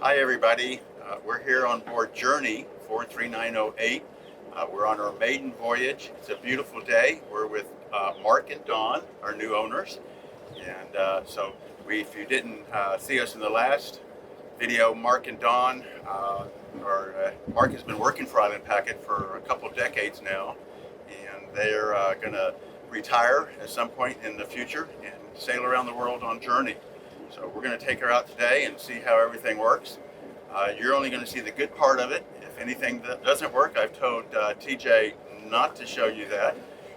Hi everybody, we're here on board Journey 43908. We're on our maiden voyage. It's a beautiful day. We're with Mark and Dawn, our new owners. And if you didn't see us in the last video, Mark and Dawn, Mark has been working for Island Packet for a couple of decades now, and they're going to retire at some point in the future and sail around the world on Journey. So we're going to take her out today and see how everything works. You're only going to see the good part of it. If anything that doesn't work, I've told TJ not to show you that.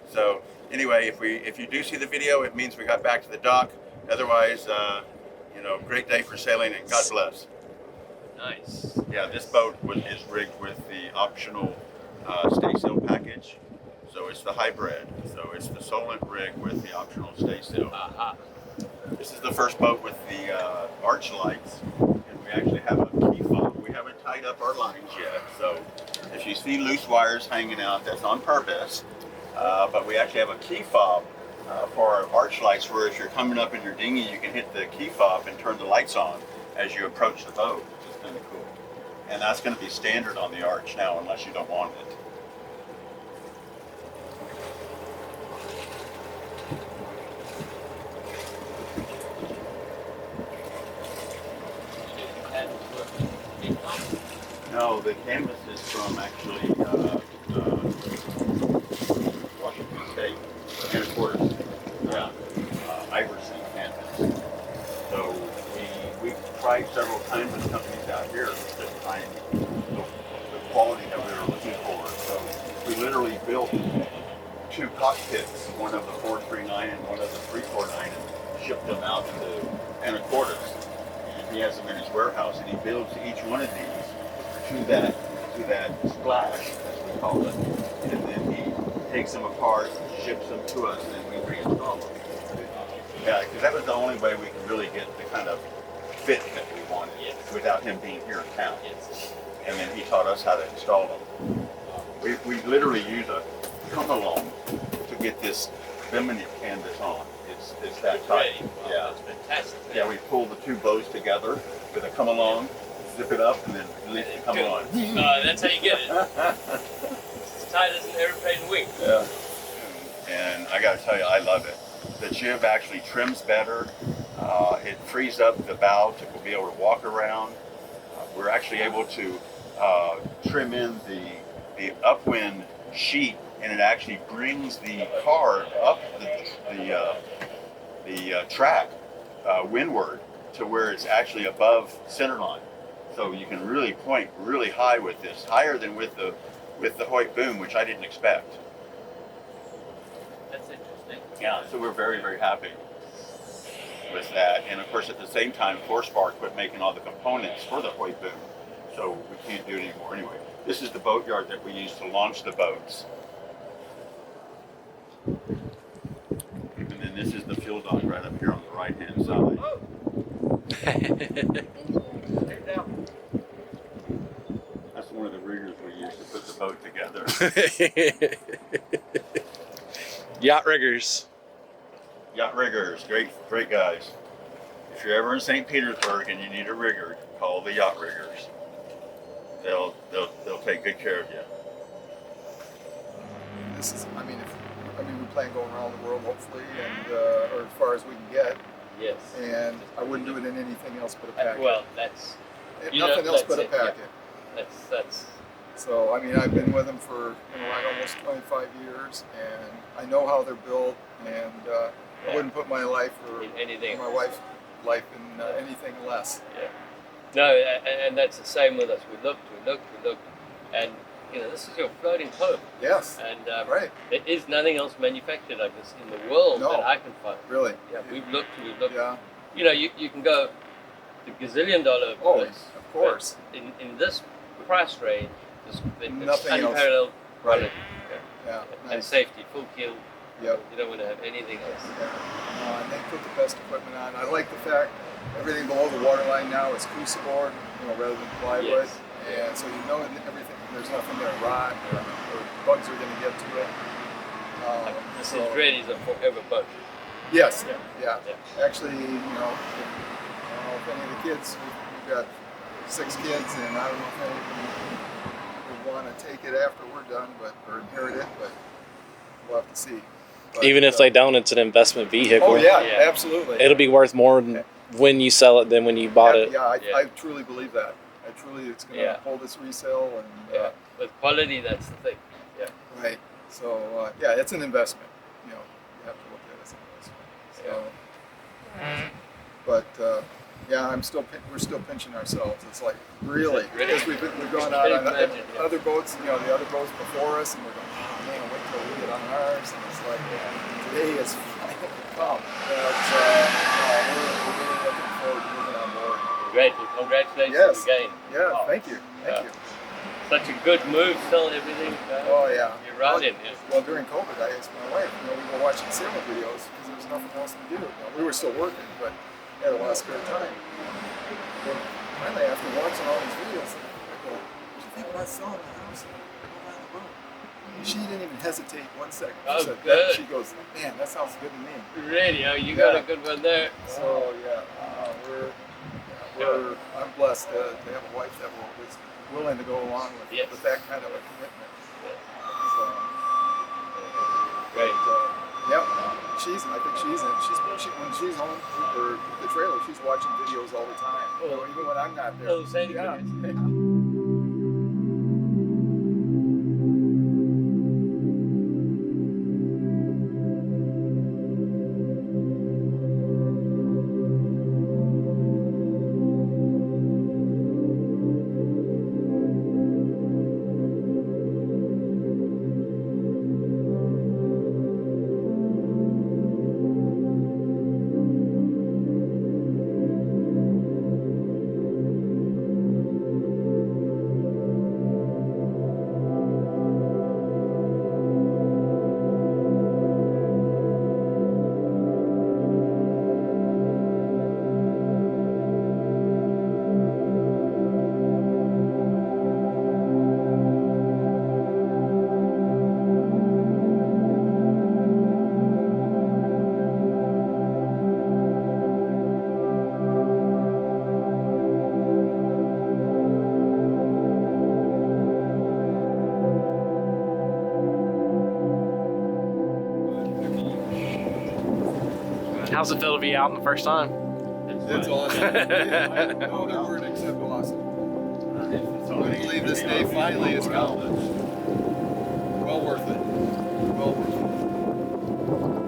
So anyway, if you do see the video, it means we got back to the dock. Otherwise, great day for sailing, and God bless. Nice. Yeah, this boat is rigged with the optional staysail package. So it's the hybrid. So it's the Solent rig with the optional staysail. Aha. This is the first boat with the arch lights, and we actually have a key fob. We haven't tied up our lines yet, so if you see loose wires hanging out, that's on purpose. But we actually have a key fob for our arch lights, where if you're coming up in your dinghy, you can hit the key fob and turn the lights on as you approach the boat, which is kind of cool. And that's going to be standard on the arch now, unless you don't want it. No, the canvas is from actually Washington State, and of course, Iverson canvas. So we tried several times with companies out here to find the quality that we were looking for. So we literally built two cockpits, one of the 439 and one of the 349, and shipped them out to Anacortes. And he has them in his warehouse, and he builds each one of these to that splash, as we call it, and then he takes them apart, ships them to us, and then we reinstall them. Yeah, because that was the only way we could really get the kind of fit that we wanted, without him being here in town. And then he taught us how to install them. We literally use a come-along to get this bimini canvas on. It's that tight. Wow, Yeah, that's fantastic. Yeah, we pull the two bows together with a come-along, zip it up, and then release the come-along. That's how you get it. It's tight as an airplane wing. Yeah. And I got to tell you, I love it. The jib actually trims better. It frees up the bow to be able to walk around. We're actually able to trim in the upwind sheet, and it actually brings the car up the track windward to where it's actually above centerline. So you can really point really high with this, higher than with the Hoyt boom, which I didn't expect. That's interesting. Yeah, so we're very, very happy with that. And of course, at the same time, Forespar quit making all the components for the Hoyt boom, so we can't do it anymore anyway. This is the boatyard that we use to launch the boats. And then this is the fuel dock right up here on the right-hand side. That's one of the riggers we use to put the boat together. Yacht riggers. Yacht riggers, great guys. If you're ever in St. Petersburg and you need a rigger, call the yacht riggers. They'll take good care of you. This is, we plan going around the world, hopefully, and or as far as we can get. Yes. And I wouldn't do it in anything else but a packet. Well, that's nothing else but a packet. Yeah. That's. So I've been with them for almost 25 years, and I know how they're built, and I wouldn't put my life or anything. My wife's life in anything less. Yeah. No, and that's the same with us. We looked, and this is your floating home. Yes. And right. There is nothing else manufactured like this in the world that I can find. Really? Yeah. We've looked. Yeah. You can go the gazillion-dollar place. Of course. In this price range, it's nothing unparalleled quality. Yeah. And Nice. safety, full keel. Yep. You don't want to have anything else. Yeah. And they put the best equipment on. I like the fact everything below the waterline now is crucible board, rather than plywood. Yes. And so everything. There's nothing there to rot or bugs are going to get to it. This is really the forever boat. Yes. Yeah. Actually, if any of the kids, we've got 6 kids, and I don't know if anybody would want to take it after we're done, or inherit it, but we'll have to see. But, Even if they don't, it's an investment vehicle. Oh yeah, Yeah. absolutely. It'll be worth more when you sell it than when you bought it. Yeah, Yeah. I truly believe that. It's going to Yeah. hold its resale, and Yeah. With quality, that's the thing. Yeah. right. So yeah, it's an investment. You have to look at it as an investment. So, but yeah, we're still pinching ourselves. It's like really because we've gone out on other boats, the other boats before us, and we're going, oh man, wait till we get on ours, and it's like today is finally come. But we're really looking forward to moving on board. Grateful. Congratulations Yes. again. Yeah, Oh, thank you. Such a good move, selling everything. Oh yeah. You're right in here. Well, during COVID, I asked my wife. We were watching sailing videos because there was nothing else to do. We were still working, but had a lot of spare time. Well, finally, after watching all these videos, I go, "What do you think about selling the house and moving on the boat?" And she didn't even hesitate 1 second. Oh, She said, good. She goes, "Man, that sounds good to me." Really? Oh, you got a good one there. So yeah, I'm blessed to have a wife that was willing to go along with that kind of a commitment. So, Great. yep, I think when she's home for the trailer, she's watching videos all the time. Even when I'm not there. Oh, same Yeah. How's it feel to be out the first time? It's awesome. Yeah, no other word except awesome. When we leave this day, finally, it's gone. Well worth it. Well worth it.